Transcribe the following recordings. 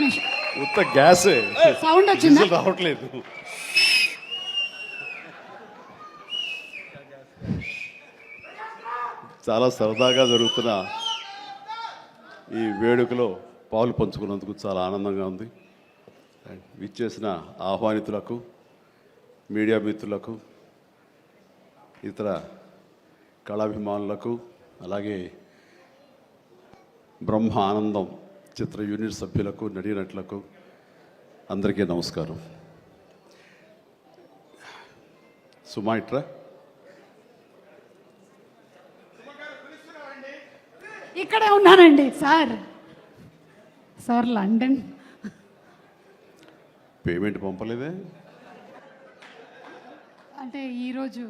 నిమిషం. ఉత్త గ్యాసే, సౌండ్ వచ్చిందా? రావట్లేదు. చాలా సరదాగా జరుగుతున్న ఈ వేడుకలో పాలు పంచుకున్నందుకు చాలా ఆనందంగా ఉంది. విచ్చేసిన ఆహ్వానితులకు, మీడియా మిత్రులకు, ఇతర కళాభిమానులకు, అలాగే బ్రహ్మ ఆనందం చిత్ర యూనిట్ సభ్యులకు, నటీనటులకు అందరికీ నమస్కారం. సుమా ఇట్రా. ఇక్కడే ఉన్నానండి సార్. సార్ లండన్ పేమెంట్ పంపలేదే? అంటే ఈరోజు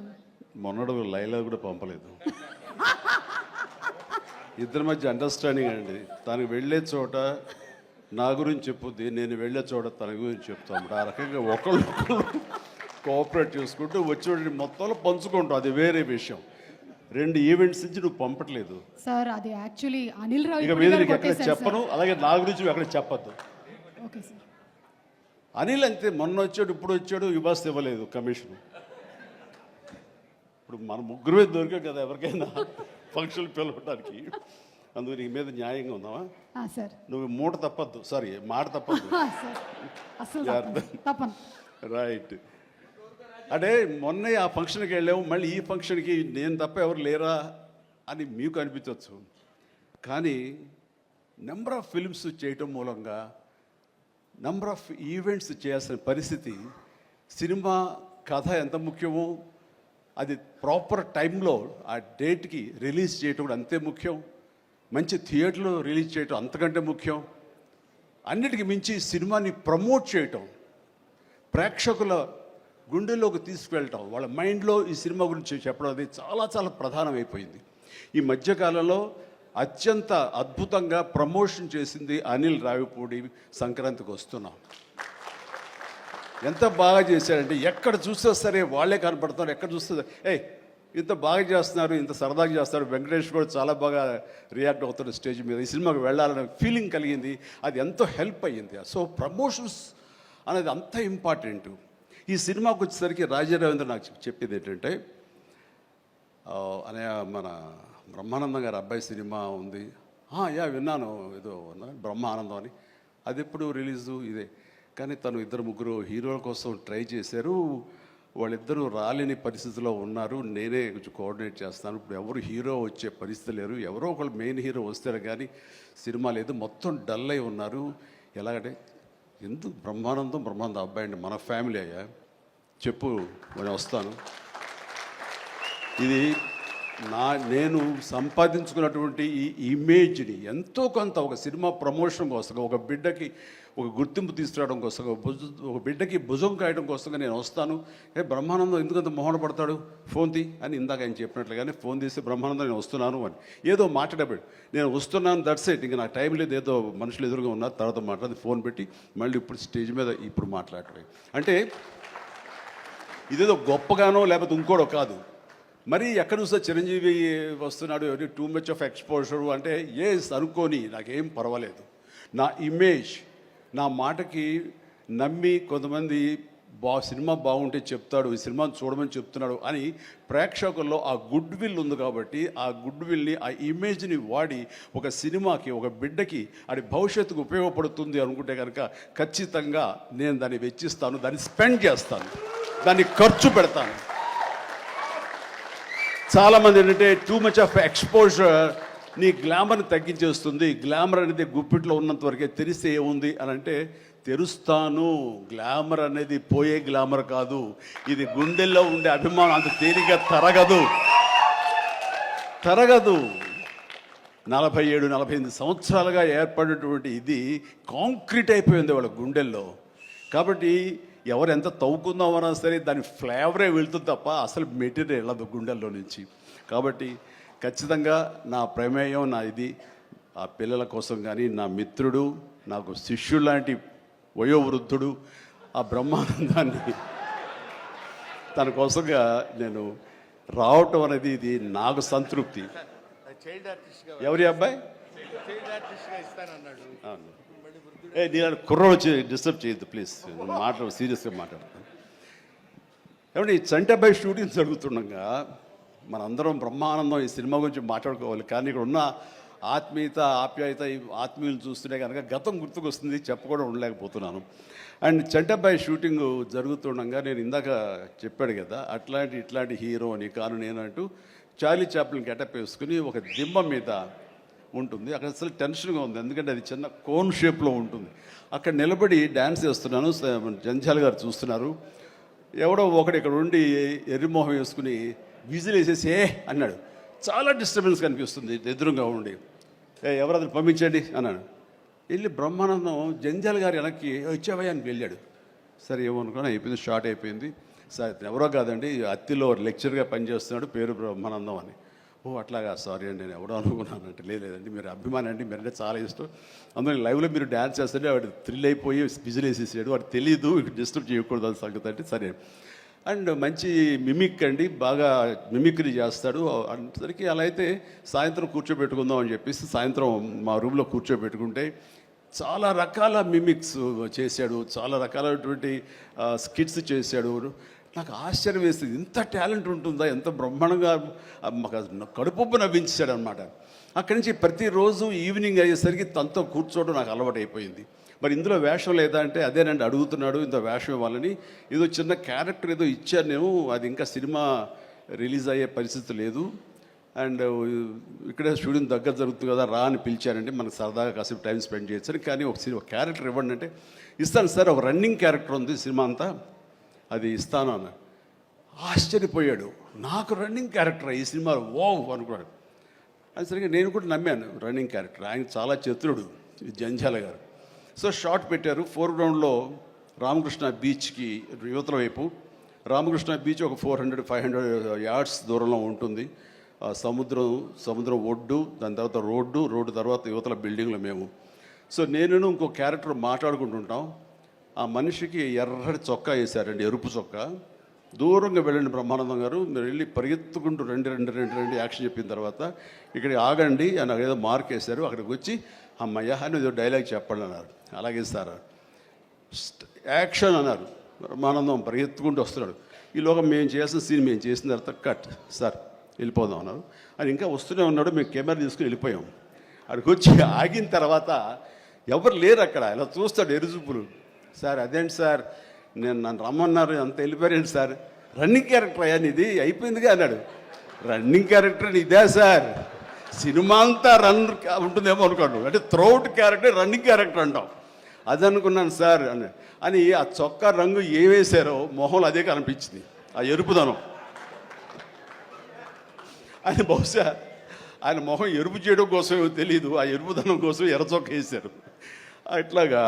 మొన్నడు లైలా కూడా పంపలేదు. ఇద్దరి మధ్య అండర్స్టాండింగ్ అండి. తనకు వెళ్ళే చోట నా గురించి చెప్పుద్ది, నేను వెళ్ళే చోట తన గురించి చెప్తాము. ఆ రకంగా ఒకళ్ళు కోఆపరేట్ చేసుకుంటూ వచ్చి మొత్తంలో పంచుకుంటాం. అది వేరే విషయం. 2 ఈవెంట్స్ నుంచి నువ్వు పంపట్లేదు సార్. అది యాక్చువల్లీ అనిల్ రావు ఇక మీద నీకు ఎక్కడ చెప్పను, అలాగే నా గురించి ఎక్కడ చెప్పద్దు. Okay sir. అనిల్ అంతే, మొన్న వచ్చాడు, ఇప్పుడు వచ్చాడు, ఇవ్వాల్సి ఇవ్వలేదు కమిషన్. ఇప్పుడు మన ముగ్గురు దొరికాం కదా ఎవరికైనా ఫంక్షన్ పిలవడానికి. అందుకు నీ మీద న్యాయంగా ఉందామా సార్? నువ్వు మూట తప్పద్దు, సారీ మాట తప్పద్దు. రైట్. అంటే మొన్న ఆ ఫంక్షన్కి వెళ్ళాము, మళ్ళీ ఈ ఫంక్షన్కి నేను తప్ప ఎవరు లేరా అని మీకు అనిపించవచ్చు. కానీ నెంబర్ ఆఫ్ ఫిల్మ్స్ చేయటం మూలంగా నెంబర్ ఆఫ్ ఈవెంట్స్ చేయాల్సిన పరిస్థితి, సినిమా కథ ఎంత ముఖ్యమో అది ప్రాపర్ టైంలో ఆ డేట్కి రిలీజ్ చేయటం కూడా అంతే ముఖ్యం. మంచి థియేటర్లో రిలీజ్ చేయటం అంతకంటే ముఖ్యం. అన్నిటికీ మించి సినిమాని ప్రమోట్ చేయటం, ప్రేక్షకుల గుండెల్లోకి తీసుకువెళ్ళటం, వాళ్ళ మైండ్లో ఈ సినిమా గురించి చెప్పడం అది చాలా చాలా ప్రధానమైపోయింది. ఈ మధ్యకాలంలో అత్యంత అద్భుతంగా ప్రమోషన్ చేసింది అనిల్ రావిపూడి. సంక్రాంతికి వస్తున్నాం, ఎంత బాగా చేశారంటే ఎక్కడ చూస్తే సరే వాళ్ళే కనపడుతున్నారు. ఎక్కడ చూస్తే ఇంత బాగా చేస్తున్నారు, ఇంత సరదాగా చేస్తారు. వెంకటేష్ కూడా చాలా బాగా రియాక్ట్ అవుతారు స్టేజ్ మీద. ఈ సినిమాకి వెళ్ళాలనే ఫీలింగ్ కలిగింది. అది ఎంతో హెల్ప్ అయ్యింది. సో ప్రమోషన్స్ అనేది అంత ఇంపార్టెంట్. ఈ సినిమాకి వచ్చేసరికి రాజా రవీంద్ర నాకు చెప్పేది ఏంటంటే, అనే మన బ్రహ్మానందం గారి అబ్బాయి సినిమా ఉంది. విన్నాను, ఏదో బ్రహ్మానందం అని. అది ఎప్పుడు రిలీజు ఇదే. కానీ తను 2-3 హీరోల కోసం ట్రై చేశారు. వాళ్ళిద్దరూ రాలేని పరిస్థితిలో ఉన్నారు. నేనే కొంచెం కోఆర్డినేట్ చేస్తాను. ఇప్పుడు ఎవరు హీరో వచ్చే పరిస్థితి లేరు. ఎవరో ఒకళ్ళు మెయిన్ హీరో వస్తారు కానీ సినిమా లేదు. మొత్తం డల్ అయి ఉన్నారు. ఎలాగంటే ఎందుకు బ్రహ్మానందం అబ్బాయి అండి, మన ఫ్యామిలీ అయ్యా, చెప్పు నేను వస్తాను. ఇది నేను సంపాదించుకున్నటువంటి ఈ ఇమేజ్ని ఎంతో కొంత ఒక సినిమా ప్రమోషన్ కోసం, ఒక బిడ్డకి ఒక గుర్తింపు తీసుకురావడం కోసం, ఒక బిడ్డకి భుజం కాయడం కోసంగా నేను వస్తాను. బ్రహ్మానందం ఎందుకంత మొహన పడతాడు, ఫోన్ తీ అని ఇందాక ఆయన చెప్పినట్లుగానే ఫోన్ తీసి బ్రహ్మానందం నేను వస్తున్నాను అని ఏదో మాట్లాడబడి నేను వస్తున్నాను, దట్స్ ఇట్, ఇంకా నాకు టైం లేదు, ఏదో మనుషులు ఎదురుగా ఉన్నారు, తర్వాత మాట్లాడి ఫోన్ పెట్టి మళ్ళీ ఇప్పుడు స్టేజ్ మీద ఇప్పుడు మాట్లాడటం. అంటే ఇదేదో గొప్పగానో లేకపోతే ఇంకోడో కాదు. మరి ఎక్కడ చూస్తే చిరంజీవి వస్తున్నాడు, టూ మచ్ ఆఫ్ ఎక్స్పోజర్ అంటే అనుకోని నాకేం పర్వాలేదు. నా ఇమేజ్, నా మాటకి నమ్మి కొంతమంది సినిమా బాగుంటే చెప్తాడు, ఈ సినిమాని చూడమని చెప్తున్నాడు అని ప్రేక్షకుల్లో ఆ గుడ్ విల్ ఉంది. కాబట్టి ఆ గుడ్ విల్ని, ఆ ఇమేజ్ని వాడి ఒక సినిమాకి, ఒక బిడ్డకి అది భవిష్యత్తుకు ఉపయోగపడుతుంది అనుకుంటే కనుక ఖచ్చితంగా నేను దాన్ని వెచ్చిస్తాను, దాన్ని స్పెండ్ చేస్తాను, దాన్ని ఖర్చు పెడతాను. చాలామంది ఏంటంటే టూ మచ్ ఆఫ్ ఎక్స్పోజర్ నీ గ్లామర్ని తగ్గించేస్తుంది. గ్లామర్ అనేది గుప్పిట్లో ఉన్నంత వరకే, తెలిస్తే ఏముంది అని అంటే తెరుస్తాను. గ్లామర్ అనేది పోయే గ్లామర్ కాదు, ఇది గుండెల్లో ఉండే అభిమానం అంత తేలిగ్గా తరగదు. 47-48 సంవత్సరాలుగా ఏర్పడినటువంటి ఇది కాంక్రీట్ అయిపోయింది వాళ్ళ గుండెల్లో. కాబట్టి ఎవరు ఎంత తవ్వుకుందామన్నా సరే దాని ఫ్లేవరే వెళ్తుంది తప్ప అసలు మెటీరియల్ వెళ్ళదు గుండెల్లో నుంచి. కాబట్టి ఖచ్చితంగా నా ప్రమేయం, నా ఇది ఆ పిల్లల కోసం కానీ, నా మిత్రుడు, నాకు శిష్యుడు లాంటి వయోవృద్ధుడు ఆ బ్రహ్మానందాన్ని తన కోసంగా నేను రావటం అనేది ఇది నాకు సంతృప్తి. ఎవరి అబ్బాయి? నేను కుర్రోడు వచ్చి డిస్టర్బ్ చేయొద్దు ప్లీజ్, సీరియస్గా మాట్లాడతాను. ఏమంటే ఈ చంటబ్బాయి షూటింగ్ జరుగుతుండగా మనందరం బ్రహ్మానందం ఈ సినిమా గురించి మాట్లాడుకోవాలి, కానీ ఇక్కడ ఉన్న ఆత్మీయత ఆప్యాయత ఈ ఆత్మీయులు చూస్తుంటే కనుక గతం గుర్తుకొస్తుంది, చెప్పకుండా ఉండలేకపోతున్నాను. అండ్ చంటబ్బాయి షూటింగ్ జరుగుతుండగా నేను ఇందాక చెప్పాడు కదా ఇట్లాంటి హీరోని కాను నేనంటూ చార్లీ చాప్లిన్ గెటప్ వేసుకుని ఒక దిమ్మ మీద ఉంటుంది. అక్కడ అసలు టెన్షన్గా ఉంది, ఎందుకంటే అది చిన్న కోన్ షేప్లో ఉంటుంది. అక్కడ నిలబడి డ్యాన్స్ చేస్తున్నాను, జంజాల్ గారు చూస్తున్నారు. ఎవడో ఒకడు ఇక్కడ ఉండి ఎర్రిమోహం వేసుకుని విజిల్ వేసేసి అన్నాడు. చాలా డిస్టర్బెన్స్ కనిపిస్తుంది ఎదురుగా ఉండి. ఎవరది పంపించండి అన్నాడు. వెళ్ళి బ్రహ్మానందం జంజాల్ గారు వెనక్కి వచ్చావయ్యా అని వెళ్ళాడు. సరే ఏమనుకున్నా అయిపోయింది, షార్ట్ అయిపోయింది. సార్ ఎవరో కాదండి, అత్తిలో లెక్చర్గా పనిచేస్తున్నాడు, పేరు బ్రహ్మానందం అని. ఓ అట్లాగా, సారీ అండి నేను ఎవడో అనుకున్నానంటే. లేదండి మీరు అభిమాని అండి, మీరంటే చాలా ఇష్టం, అందులో లైవ్లో మీరు డ్యాన్స్ చేస్తుంటే వాడు థ్రిల్ అయిపోయి విజిల్ వేసేసాడు, వాడు తెలీదు డిస్టర్బ్ చేయకూడదు అని సంగతి అంటే సరే. అండ్ మంచి మిమిక్ అండి, బాగా మిమిక్రీ చేస్తాడు. అందరికీ అలా అయితే సాయంత్రం కూర్చోబెట్టుకుందాం అని చెప్పేసి సాయంత్రం మా రూమ్లో కూర్చోబెట్టుకుంటే చాలా రకాల మిమిక్స్ చేశాడు, చాలా రకాలైనటువంటి స్కిట్స్ చేశాడు. నాకు ఆశ్చర్యం వేస్తుంది, ఇంత టాలెంట్ ఉంటుందా, ఎంత బ్రహ్మాండంగా కడుపు నవ్వించాడు అనమాట. అక్కడి నుంచి ప్రతిరోజు ఈవినింగ్ అయ్యేసరికి తనతో కూర్చోవడం నాకు అలవాటు అయిపోయింది. మరి ఇందులో వేషం లేదా అంటే అదేనండి అడుగుతున్నాడు, ఇంత వేషం ఇవ్వాలని. ఏదో చిన్న క్యారెక్టర్ ఏదో ఇచ్చాను నేను, అది ఇంకా సినిమా రిలీజ్ అయ్యే పరిస్థితి లేదు. అండ్ ఇక్కడే షూటింగ్ దగ్గర జరుగుతుంది కదా రా అని పిలిచారంటే మనకు సరదాగా కాసేపు టైం స్పెండ్ చేయొచ్చు. కానీ ఒక క్యారెక్టర్ ఇవ్వండి అంటే ఇస్తాను సార్, ఒక రన్నింగ్ క్యారెక్టర్ ఉంది సినిమా అంతా, అది ఇస్తాను అన్న. ఆశ్చర్యపోయాడు, నాకు రన్నింగ్ క్యారెక్టర్ ఈ సినిమాలో ఓ అనుకున్నాడు. అది సరిగ్గా నేను కూడా నమ్మాను, రన్నింగ్ క్యారెక్టర్. ఆయన చాలా చతురుడు జంజాల గారు. సో షార్ట్ పెట్టారు. ఫోర్గ్రౌండ్లో రామకృష్ణ బీచ్కి యువతల వైపు, రామకృష్ణ బీచ్ ఒక 400-500 యార్డ్స్ దూరంలో ఉంటుంది. సముద్రం ఒడ్డు, దాని తర్వాత రోడ్డు తర్వాత యువతల బిల్డింగ్లో మేము. సో నేను ఇంకో క్యారెక్టర్ మాట్లాడుకుంటుంటాం. ఆ మనిషికి ఎర్రటి చొక్కా వేశారండి, ఎరుపు చొక్కా. దూరంగా వెళ్ళండి బ్రహ్మానందం గారు, మీరు వెళ్ళి పరిగెత్తుకుంటూ రెండు యాక్షన్ చెప్పిన తర్వాత ఇక్కడ ఆగండి అని ఏదో మార్క్ వేశారు. అక్కడికి వచ్చి అమ్మయ్య అని ఏదో డైలాగ్ చెప్పండి అన్నారు. అలాగే సార్ యాక్షన్ అన్నారు. బ్రహ్మానందం పరిగెత్తుకుంటూ వస్తున్నాడు. ఈలోగా మేము చేసిన సీన్ మేము చేసిన తర్వాత కట్ సార్ వెళ్ళిపోదాం అన్నారు. అని ఇంకా వస్తూనే ఉన్నాడు. మేము కెమెరా తీసుకుని వెళ్ళిపోయాం. అక్కడికి వచ్చి ఆగిన తర్వాత ఎవరు లేరు అక్కడ. ఇలా చూస్తాడు ఎరుజుపులు. సార్ అదేంటి సార్, నన్ను రమ్మన్నారు, అంత వెళ్ళిపోయారేంటి సార్, రన్నింగ్ క్యారెక్టర్ అయ్యా ఇది అయిపోయిందిగా అన్నాడు. రన్నింగ్ క్యారెక్టర్ ఇదే సార్, సినిమా అంతా రన్ ఉంటుందేమో అనుకోండి, అంటే త్రౌట్ క్యారెక్టర్ రన్నింగ్ క్యారెక్టర్ అంటాం. అది అనుకున్నాను సార్ అని ఆ చొక్కా రంగు ఏ వేశారో మొహంలో అదే కనిపించింది, ఆ ఎరుపుదనం. ఆయన బహుశా ఆయన మొహం ఎరుపు చేయడం కోసం తెలియదు, ఆ ఎరుపుదనం కోసం ఎర్రచొక్క వేశారు. అట్లాగా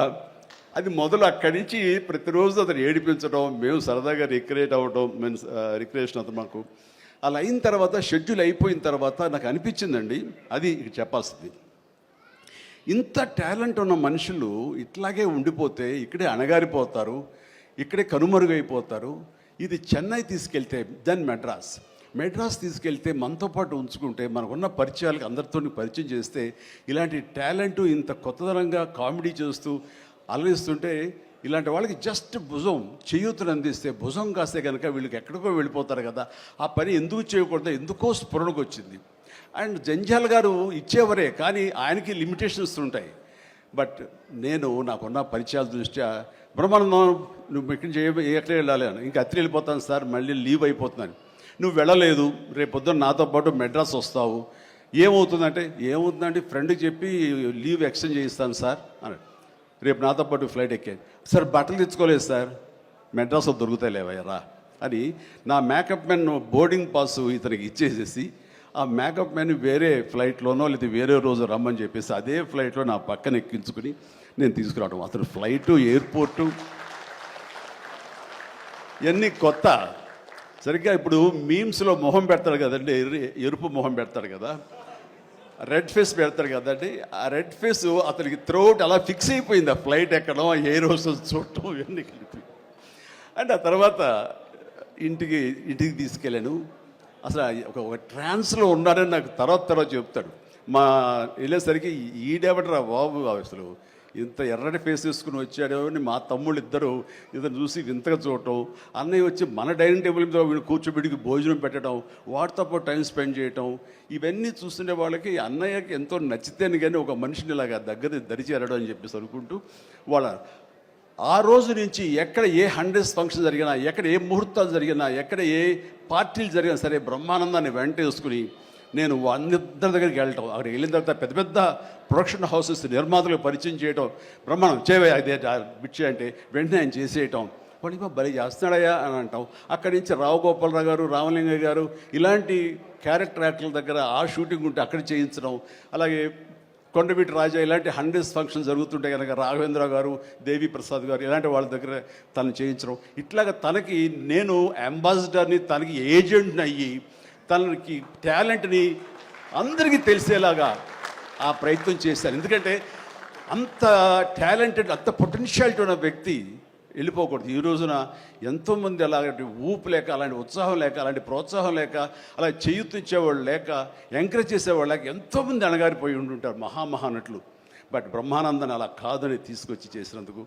అది మొదలు అక్కడి నుంచి ప్రతిరోజు అతను ఏడిపించడం, మేము సరదాగా రిక్రియేట్ అవ్వడం, రిక్రియేషన్ అతను మాకు. అలా అయిన తర్వాత షెడ్యూల్ అయిపోయిన తర్వాత నాకు అనిపించిందండి, అది చెప్పాల్సింది, ఇంత టాలెంట్ ఉన్న మనుషులు ఇట్లాగే ఉండిపోతే ఇక్కడే అణగారిపోతారు, ఇక్కడే కనుమరుగైపోతారు. ఇది చెన్నై తీసుకెళ్తే దెన్ మెడ్రాస్ తీసుకెళ్తే మనతో పాటు ఉంచుకుంటే మనకున్న పరిచయాలకు అందరితో పరిచయం చేస్తే ఇలాంటి టాలెంట్ ఇంత కొత్తదనంగా కామెడీ చేస్తూ అలరిస్తుంటే ఇలాంటి వాళ్ళకి జస్ట్ భుజం చేయూతను అందిస్తే, భుజం కాస్తే కనుక వీళ్ళకి ఎక్కడికో వెళ్ళిపోతారు కదా. ఆ పని ఎందుకు చేయకూడదు, ఎందుకో స్ఫురణకు వచ్చింది. అండ్ జంజాల్ గారు ఇచ్చేవరే, కానీ ఆయనకి లిమిటేషన్స్ ఉంటాయి. బట్ నాకున్న పరిచయాల దృష్ట్యా బ్రహ్మానందం నువ్వు ఎక్కడ వెళ్ళాలి అని, ఇంకా అత్రి వెళ్ళిపోతాను సార్, మళ్ళీ లీవ్ అయిపోతున్నాను. నువ్వు వెళ్ళలేదు, రేపు పొద్దున్న నాతో పాటు మెడ్రాస్ వస్తావు, ఏమవుతుందంటే ఫ్రెండ్కి చెప్పి లీవ్ ఎక్స్టెండ్ చేయిస్తాను సార్ అన్నాడు. రేపు నాతో పాటు ఫ్లైట్ ఎక్కాను సార్, బట్టలు తెచ్చుకోలేదు సార్, మెడ్రాస్లో దొరుకుతాయిలేవయ్యరా అని నా మేకప్ మ్యాన్ బోర్డింగ్ పాస్ ఇతనికి ఇచ్చేసేసి ఆ మేకప్ మ్యాన్ వేరే ఫ్లైట్లోనో లేదా వేరే రోజు రమ్మని చెప్పేసి అదే ఫ్లైట్లో నా పక్కన ఎక్కించుకుని నేను తీసుకురావడం. అతను ఫ్లైటు, ఎయిర్పోర్టు ఇవన్నీ కొత్త. సరిగ్గా ఇప్పుడు మీమ్స్లో మొహం పెడతాడు కదండి, ఎరుపు మొహం పెడతాడు కదా, రెడ్ ఫేస్ పెడతాడు కదండి. ఆ రెడ్ ఫేస్ అతనికి త్రోట్ అలా ఫిక్స్ అయిపోయింది. ఆ ఫ్లైట్ ఎక్కడం, ఎయిర్ హోస్టెస్ చూడటం ఇవన్నీ కలిపి. అండ్ ఆ తర్వాత ఇంటికి తీసుకెళ్ళాను. అసలు ఒక ట్రాన్స్లో ఉన్నాడని నాకు తర్వాత చెప్తాడు. మా వెళ్ళేసరికి ఈడేబడరా బాబు, అసలు ఇంత ఎర్రటి ఫేస్ వేసుకుని వచ్చాడో అని మా తమ్ముళ్ళు ఇద్దరు చూసి వింతగా చూడటం, అన్నయ్య వచ్చి మన డైనింగ్ టేబుల్ మీద వీళ్ళు కూర్చోబెడికి భోజనం పెట్టడం, వాటితో పాటు టైం స్పెండ్ చేయటం, ఇవన్నీ చూస్తుండే వాళ్ళకి అన్నయ్యకి ఎంతో నచ్చితేనే కానీ ఒక మనిషిని ఇలాగా దగ్గర దరిచేరడం అని చెప్పేసి అనుకుంటూ వాళ్ళ ఆ రోజు నుంచి ఎక్కడ ఏ 100th ఫంక్షన్ జరిగినా, ఎక్కడ ఏ ముహూర్తాలు జరిగినా, ఎక్కడ ఏ పార్టీలు జరిగినా సరే బ్రహ్మానందాన్ని వెంట వేసుకుని నేను అందరి దగ్గరికి వెళ్ళటం, అక్కడ వెళ్ళిన తర్వాత పెద్ద పెద్ద ప్రొడక్షన్ హౌసెస్ నిర్మాతలకు పరిచయం చేయటం, బ్రహ్మాండం చేయవే అదే బిచ్చే అంటే వెంటనే ఆయన చేసేయటం, వాడికి భలే చేస్తున్నాడయ్యా అని అంటాం. అక్కడి నుంచి రావు గోపాలరావు గారు, రామలింగయ్య గారు ఇలాంటి క్యారెక్టర్ యాక్టర్ల దగ్గర ఆ షూటింగ్ ఉంటే అక్కడ చేయించడం, అలాగే కొండవీటి రాజా ఇలాంటి 100th ఫంక్షన్ జరుగుతుంటే కనుక రాఘవేంద్ర గారు, దేవి ప్రసాద్ గారు ఇలాంటి వాళ్ళ దగ్గర తను చేయించడం, ఇట్లాగా తనకి నేను అంబాసిడర్ని, తనకి ఏజెంట్ని అయ్యి తనకి టాలెంట్ని అందరికీ తెలిసేలాగా ఆ ప్రయత్నం చేశాను. ఎందుకంటే అంత టాలెంటెడ్, అంత పొటెన్షియాలిటీ ఉన్న వ్యక్తి వెళ్ళిపోకూడదు. ఈ రోజున ఎంతోమంది అలాంటి ఊపు లేక, అలాంటి ఉత్సాహం లేక, అలాంటి ప్రోత్సాహం లేక, అలా చేయూతిచ్చేవాళ్ళు లేక, ఎంకరేజ్ చేసేవాళ్ళు లేక ఎంతోమంది అణగారిపోయి ఉంటుంటారు మహానటులు. బట్ బ్రహ్మానందాన్ని అలా కాదని తీసుకొచ్చి చేసినందుకు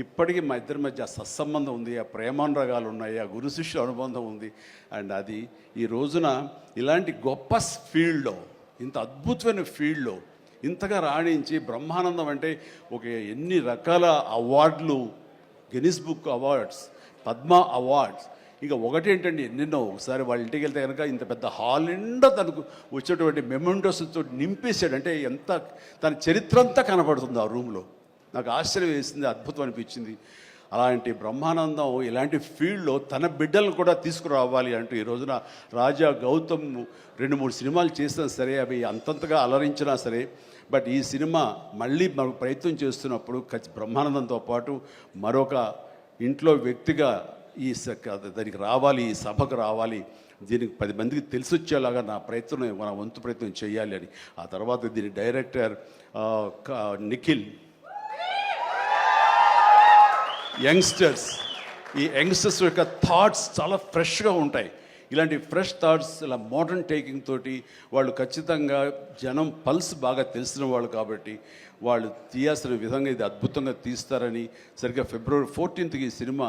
ఇప్పటికీ మా ఇద్దరి మధ్య సత్సంబంధం ఉంది, ఆ ప్రేమానురాగాలు ఉన్నాయి, ఆ గురు శిష్యుల అనుబంధం ఉంది. అండ్ అది ఈ రోజున ఇలాంటి గొప్ప ఫీల్డ్లో, ఇంత అద్భుతమైన ఫీల్డ్లో ఇంతగా రాణించి బ్రహ్మానందం అంటే ఒక ఎన్ని రకాల అవార్డులు, Guinness book awards, Padma awards, ఇంకా ఒకటేంటండి ఎన్నెన్నో. ఒకసారి వాళ్ళ ఇంటికి వెళ్తే కనుక ఇంత పెద్ద హాల్ నిండా తనకు వచ్చేటువంటి మెమెంటోస్తో నింపేశాడు. అంటే ఎంత తన చరిత్ర అంతా కనపడుతుంది ఆ రూమ్లో. నాకు ఆశ్చర్యం వేసింది, అద్భుతం అనిపించింది. అలాంటి బ్రహ్మానందం ఇలాంటి ఫీల్డ్లో తన బిడ్డలను కూడా తీసుకురావాలి అంటూ ఈ రోజున రాజా గౌతమ్ 2-3 సినిమాలు చేసినా సరే, అవి అంతంతగా అలరించినా సరే, బట్ ఈ సినిమా మళ్ళీ మనకు ప్రయత్నం చేస్తున్నప్పుడు బ్రహ్మానందంతో పాటు మరొక ఇంట్లో వ్యక్తిగా దానికి రావాలి, ఈ సభకు రావాలి, దీనికి 10 మందికి తెలిసి వచ్చేలాగా నా ప్రయత్నం, మన వంతు ప్రయత్నం చేయాలి అని. ఆ తర్వాత దీని డైరెక్టర్ నిఖిల్, యంగ్స్టర్స్, ఈ యంగ్స్టర్స్ యొక్క థాట్స్ చాలా ఫ్రెష్గా ఉంటాయి. ఇలాంటి ఫ్రెష్ థాట్స్, ఇలా మోడర్న్ టేకింగ్ తోటి వాళ్ళు ఖచ్చితంగా జనం పల్స్ బాగా తెలిసిన వాళ్ళు కాబట్టి వాళ్ళు తీయాల్సిన విధంగా ఇది అద్భుతంగా తీస్తారని, సరిగ్గా February 14th ఈ సినిమా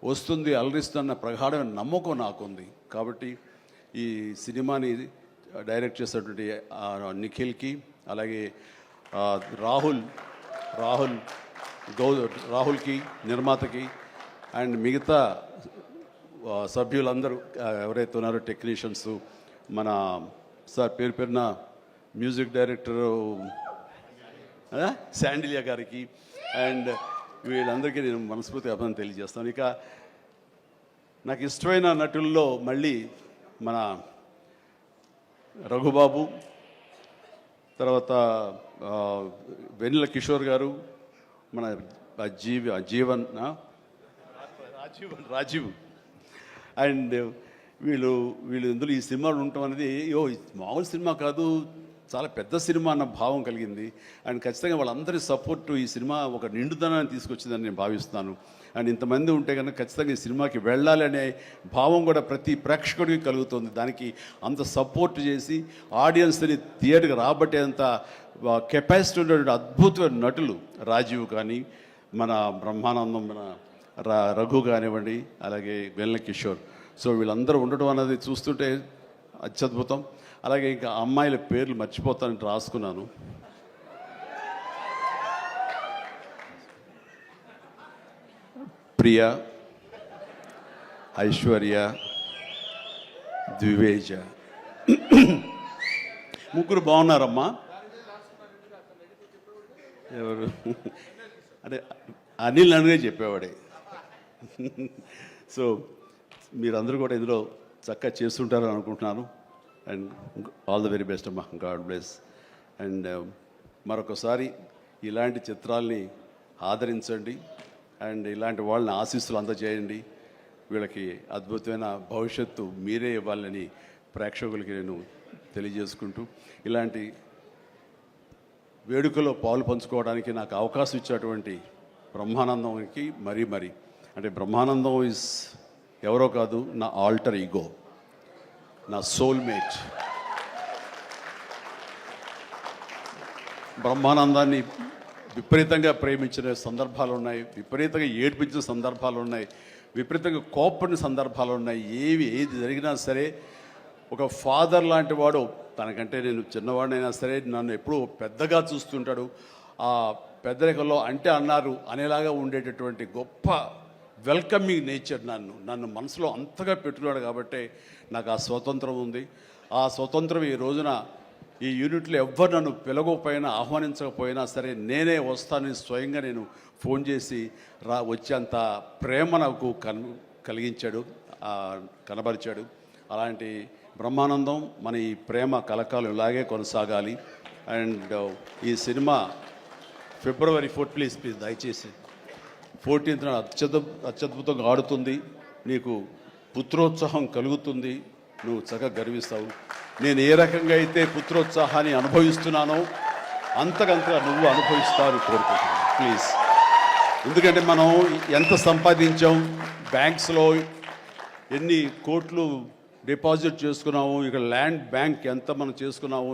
వస్తుంది, అలరిస్తున్న ప్రగాఢమైన నమ్మకం నాకుంది. కాబట్టి ఈ సినిమాని డైరెక్ట్ చేసినటువంటి నిఖిల్కి, అలాగే రాహుల్కి నిర్మాతకి, అండ్ మిగతా సభ్యులందరూ ఎవరైతే ఉన్నారో టెక్నీషియన్స్, మన సార్ పేరున మ్యూజిక్ డైరెక్టరు శాండిలియా గారికి, అండ్ వీళ్ళందరికీ నేను మనస్ఫూర్తిగా అభినందన తెలియజేస్తాను. ఇక నాకు ఇష్టమైన నటుల్లో మళ్ళీ మన రఘుబాబు, తర్వాత వెన్నెల కిషోర్ గారు, మన రాజీవ్, అండ్ వీళ్ళు ఇందులో ఈ సినిమాలు ఉండటం అనేది మామూలు సినిమా కాదు, చాలా పెద్ద సినిమా అన్న భావం కలిగింది. అండ్ ఖచ్చితంగా వాళ్ళందరి సపోర్టు ఈ సినిమా ఒక నిండుదనాన్ని తీసుకొచ్చిందని నేను భావిస్తున్నాను. అండ్ ఇంతమంది ఉంటే కనుక ఖచ్చితంగా ఈ సినిమాకి వెళ్ళాలి అనే భావం కూడా ప్రతి ప్రేక్షకుడికి కలుగుతుంది. దానికి అంత సపోర్ట్ చేసి ఆడియన్స్ని థియేటర్కి రాబట్టేంత కెపాసిటీ ఉన్నటువంటి అద్భుతమైన నటులు రాజీవ్ కానీ, మన బ్రహ్మానందం, మన రఘు కానివ్వండి, అలాగే వెన్నెల కిషోర్. సో వీళ్ళందరూ ఉండటం అనేది చూస్తుంటే అత్యద్భుతం. అలాగే ఇంకా అమ్మాయిల పేర్లు మర్చిపోతానని రాసుకున్నాను. ప్రియ, ఐశ్వర్య, ద్వివేజ, ముగ్గురు బాగున్నారమ్మా. ఎవరు అంటే అనిల్ అనగా చెప్పేవాడే. సో మీరందరూ కూడా ఇందులో చక్కగా చేస్తుంటారని అనుకుంటున్నాను. And all the very best అమ్మా, గాడ్ బ్లెస్. అండ్ మరొకసారి ఇలాంటి చిత్రాల్ని ఆదరించండి, అండ్ ఇలాంటి వాళ్ళని ఆశీస్సులు అందజేయండి. వీళ్ళకి అద్భుతమైన భవిష్యత్తు మీరే ఇవ్వాలని ప్రేక్షకులకి నేను తెలియజేసుకుంటూ, ఇలాంటి వేడుకలో పాలు పంచుకోవడానికి నాకు అవకాశం ఇచ్చేటువంటి బ్రహ్మానందంకి మరీ అంటే బ్రహ్మానందం ఈజ్ ఎవరో కాదు, నా ఆల్టర్ ఈగో, నా సోల్మేట్. బ్రహ్మానందాన్ని విపరీతంగా ప్రేమించిన సందర్భాలు ఉన్నాయి, విపరీతంగా ఏడ్పించిన సందర్భాలు ఉన్నాయి, విపరీతంగా కోప్పడిన సందర్భాలు ఉన్నాయి. ఏది జరిగినా సరే ఒక ఫాదర్ లాంటి వాడు, తనకంటే నేను చిన్నవాడినైనా సరే నన్ను ఎప్పుడూ పెద్దగా చూస్తుంటాడు. ఆ పెద్దరికంలో అంటే అన్నారు అనేలాగా ఉండేటటువంటి గొప్ప వెల్కమింగ్ నేచర్ నన్ను మనసులో అంతగా పెట్టుకున్నాడు. కాబట్టి నాకు ఆ స్వతంత్రం ఉంది. ఆ స్వతంత్రం ఈ రోజున ఈ యూనిట్లో ఎవ్వరు నన్ను పిలవకపోయినా ఆహ్వానించకపోయినా సరే నేనే వస్తానని స్వయంగా నేను ఫోన్ చేసి వచ్చేంత ప్రేమ నాకు కలిగించాడు, కనబరిచాడు. అలాంటి బ్రహ్మానందం మన ఈ ప్రేమ కలకాలం ఇలాగే కొనసాగాలి. అండ్ ఈ సినిమా February 4th ప్లీజ్ దయచేసి 14th అత్యద్భుతంగా ఆడుతుంది. నీకు పుత్రోత్సాహం కలుగుతుంది, నువ్వు చక్కగా గర్విస్తావు. నేను ఏ రకంగా అయితే పుత్రోత్సాహాన్ని అనుభవిస్తున్నానో అంతకంతగా నువ్వు అనుభవిస్తావు కోరుకుంటున్నాను ప్లీజ్. ఎందుకంటే మనం ఎంత సంపాదించాం, బ్యాంక్స్లో ఎన్ని కోట్లు డిపాజిట్ చేసుకున్నాము, ఇక్కడ ల్యాండ్ బ్యాంక్ ఎంత మనం చేసుకున్నాము,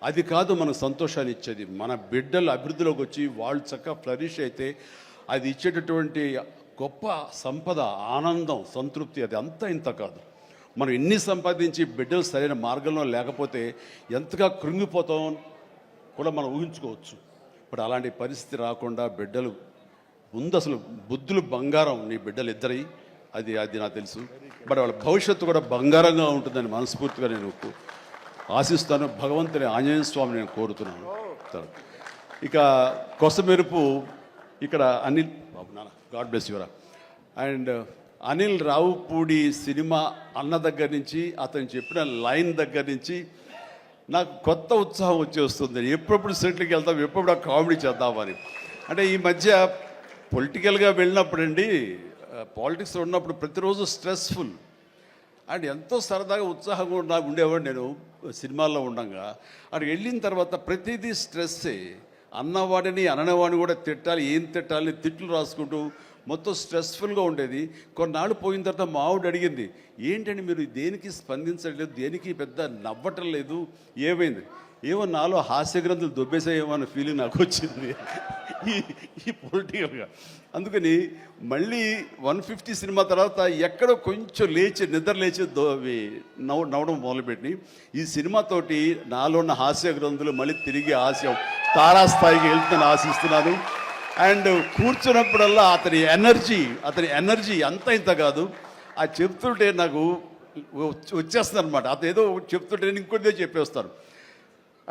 అది కాదు మనకు సంతోషాన్ని ఇచ్చేది. మన బిడ్డలు అభివృద్ధిలోకి వచ్చి వాళ్ళు చక్కగా ఫ్లరిష్ అయితే అది ఇచ్చేటటువంటి గొప్ప సంపద, ఆనందం, సంతృప్తి అది అంతా ఇంత కాదు. మనం ఎన్ని సంపాదించి బిడ్డలు సరైన మార్గంలో లేకపోతే ఎంతగా కృంగిపోతాం కూడా మనం ఊహించుకోవచ్చు. ఇప్పుడు అలాంటి పరిస్థితి రాకుండా బిడ్డలు ముందు అసలు బుద్ధులు బంగారం, నీ బిడ్డలు ఇద్దరై అది నాకు తెలుసు. బట్ వాళ్ళ భవిష్యత్తు కూడా బంగారంగా ఉంటుందని మనస్ఫూర్తిగా నేను ఆశిస్తాను. భగవంతుని ఆంజనేయ స్వామిని నేను కోరుతున్నాను. ఇక కొసమెరుపు ఇక్కడ అనిల్ బాబు నాన్న గాడ్ బ్లెస్ యువరా. అండ్ అనిల్ రావుపూడి సినిమా అన్న దగ్గర నుంచి అతను చెప్పిన లైన్ దగ్గర నుంచి నాకు కొత్త ఉత్సాహం వచ్చేస్తుంది. ఎప్పుడప్పుడు సెటిల్కి వెళ్తాం, ఎప్పుడు ఆ కామెడీ చేద్దామని. అంటే ఈ మధ్య పొలిటికల్గా వెళ్ళినప్పుడండి, పాలిటిక్స్ ఉన్నప్పుడు ప్రతిరోజు స్ట్రెస్ఫుల్ అండ్ ఎంతో సరదాగా ఉత్సాహంగా ఉండేవాడు నేను సినిమాల్లో ఉండగా. అక్కడికి వెళ్ళిన తర్వాత ప్రతిదీ స్ట్రెస్సే. అన్నవాడిని అననేవాడిని కూడా తిట్టాలి, ఏం తిట్టాలని తిట్లు రాసుకుంటూ మొత్తం స్ట్రెస్ఫుల్గా ఉండేది. కొన్నాళ్ళు పోయిన తర్వాత మా ఆవిడ అడిగింది, ఏంటండి మీరు దేనికి స్పందించట్లేదు, దేనికి పెద్ద నవ్వటం లేదు, ఏమైంది? ఏమో నాలో హాస్య గ్రంథులు దొబ్బేసాయేమో అన్న ఫీలింగ్ నాకు వచ్చింది ఈ పొలిటికల్గా. అందుకని మళ్ళీ 150 సినిమా తర్వాత ఎక్కడో కొంచెం నిద్ర లేచి నవ్వడం మొదలుపెట్టి ఈ సినిమాతోటి నాలో ఉన్న హాస్య గ్రంథులు మళ్ళీ తిరిగి హాస్యం తారాస్థాయికి వెళ్తుందని ఆశిస్తున్నాను. అండ్ కూర్చున్నప్పుడల్లా అతని ఎనర్జీ అంత ఇంత కాదు, ఆ చెప్తుంటే నాకు వచ్చేస్తుంది అనమాట. అతను ఏదో చెప్తుంటే నేను ఇంకోటిదే చెప్పేస్తాను.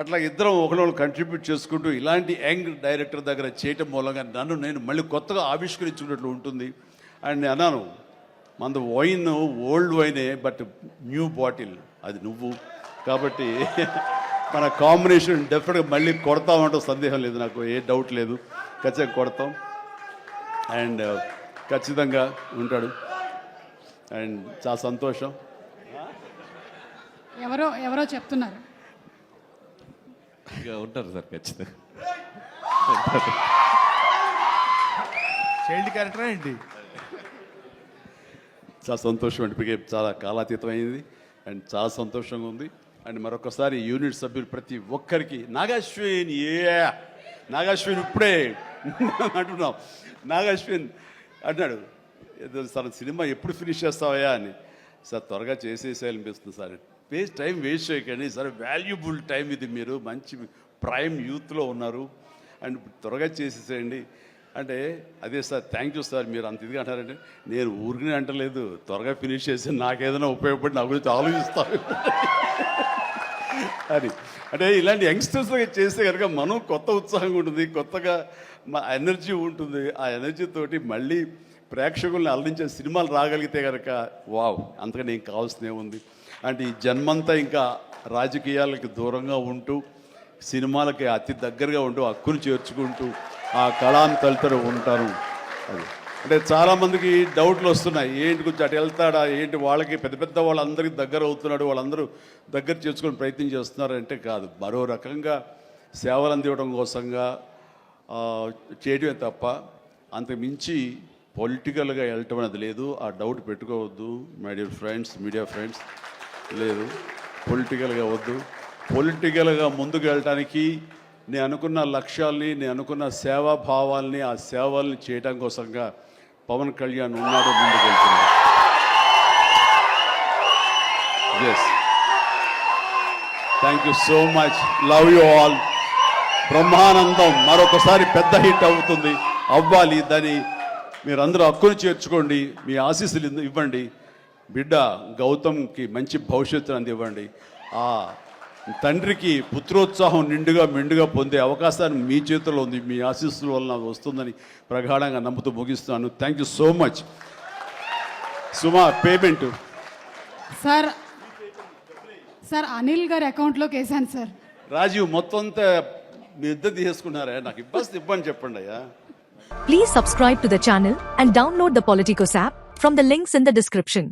అట్లా ఇద్దరం ఒకళ్ళు కంట్రిబ్యూట్ చేసుకుంటూ ఇలాంటి యంగ్ డైరెక్టర్ దగ్గర చేయటం మూలంగా నేను మళ్ళీ కొత్తగా ఆవిష్కరించుకున్నట్లు ఉంటుంది. అండ్ నేను అన్నాను, మన వైన్ ఓల్డ్ వైనే బట్ న్యూ బాటిల్, అది నువ్వు. కాబట్టి మన కాంబినేషన్ డెఫినెట్గా మళ్ళీ కొడతామంటూ సందేహం లేదు, నాకు ఏ డౌట్ లేదు. ఖచ్చితంగా కొడతాం అండ్ ఖచ్చితంగా ఉంటాడు. అండ్ చాలా సంతోషం. ఎవరో చెప్తున్నారు ఉంటారు సార్, ఖచ్చితంగా చైల్డ్ క్యారెక్టర్ ఏంటి? చాలా సంతోషం అండి, ఇప్పటికే చాలా కాలాతీతం అయింది అండ్ చాలా సంతోషంగా ఉంది. అండ్ మరొకసారి యూనిట్ సభ్యులు ప్రతి ఒక్కరికి నాగాశ్విన్ ఇప్పుడే అంటున్నాం. నాగాశ్విన్ అన్నాడు, సార్ సినిమా ఎప్పుడు ఫినిష్ చేస్తావయ్యా అని. సార్ త్వరగా చేసేసేయాలనిపిస్తుంది సార్, టైం వేస్ట్ చేయకండి సార్, వాల్యుబుల్ టైం ఇది, మీరు మంచి ప్రైమ్ యూత్లో ఉన్నారు అండ్ త్వరగా చేసేసేయండి అంటే. అదే సార్ థ్యాంక్ యూ సార్, మీరు అంత ఇదిగా అంటారంటే నేను ఊరికనే అంటలేదు, త్వరగా ఫినిష్ చేసి నాకేదైనా ఉపయోగపడి నా గురించి ఆలోచిస్తాను అని. అంటే ఇలాంటి యంగ్స్టర్స్గా చేస్తే కనుక మనం కొత్త ఉత్సాహంగా ఉంటుంది, కొత్తగా మా ఎనర్జీ ఉంటుంది. ఆ ఎనర్జీ తోటి మళ్ళీ ప్రేక్షకుల్ని అలరించే సినిమాలు రాగలిగితే కనుక వావ్, అంతగా నేను కావాల్సినే ఉంది. అంటే ఈ జన్మంతా ఇంకా రాజకీయాలకి దూరంగా ఉంటూ సినిమాలకి అతి దగ్గరగా ఉంటూ హక్కును చేర్చుకుంటూ ఆ కళాన్ని తలుతూ ఉంటారు. అది అంటే చాలామందికి డౌట్లు వస్తున్నాయి, ఏంటి కొంచెం అటు వెళ్తాడా ఏంటి, వాళ్ళకి పెద్ద పెద్ద వాళ్ళందరికీ దగ్గర అవుతున్నాడు, వాళ్ళందరూ దగ్గర చేసుకుని ప్రయత్నం చేస్తున్నారు అంటే కాదు, మరో రకంగా సేవలు అందివ్వడం కోసంగా చేయడమే తప్ప అంతకు మించి పొలిటికల్గా వెళ్ళటం అనేది లేదు. ఆ డౌట్ పెట్టుకోవద్దు my dear friends, media friends, లేదు పొలిటికల్గా వద్దు. పొలిటికల్గా ముందుకు వెళ్ళటానికి నేను అనుకున్న లక్ష్యాల్ని, నేను అనుకున్న సేవాభావాల్ని, ఆ సేవల్ని చేయడం కోసంగా పవన్ కళ్యాణ్ ఉన్నాడు, ముందుకు వెళ్తున్నాడు. Yes, thank you so much, love you all. Brahmanandam మరొకసారి పెద్ద హిట్ అవుతుంది, అవ్వాలి. దాన్ని మీరందరూ హక్కును చేర్చుకోండి, మీ ఆశీస్సులు ఇవ్వండి. బిడ్డ గౌతమ్కి మంచి భవిష్యత్తును అందివ్వండి. ఆ తండ్రికి పుత్రోత్సాహం మెండుగా పొందే అవకాశాన్ని మీ చేతిలో ఉంది. మీ ఆశీస్సుల వలన వస్తుందని ప్రగాఢంగా నమ్ముతూ ముగిస్తున్నాను. Thank you so much. Suma, payment sir sir Anil గారి అకౌంట్లోకి వేసాను సార్. రాజీవ్ మొత్తం అంతా మీ ఇద్దరు తీసుకున్నారా? నాకు ఇబ్బంది చెప్పండి అయ్యా. Please subscribe to the channel and download the Politicos app from the links in the description.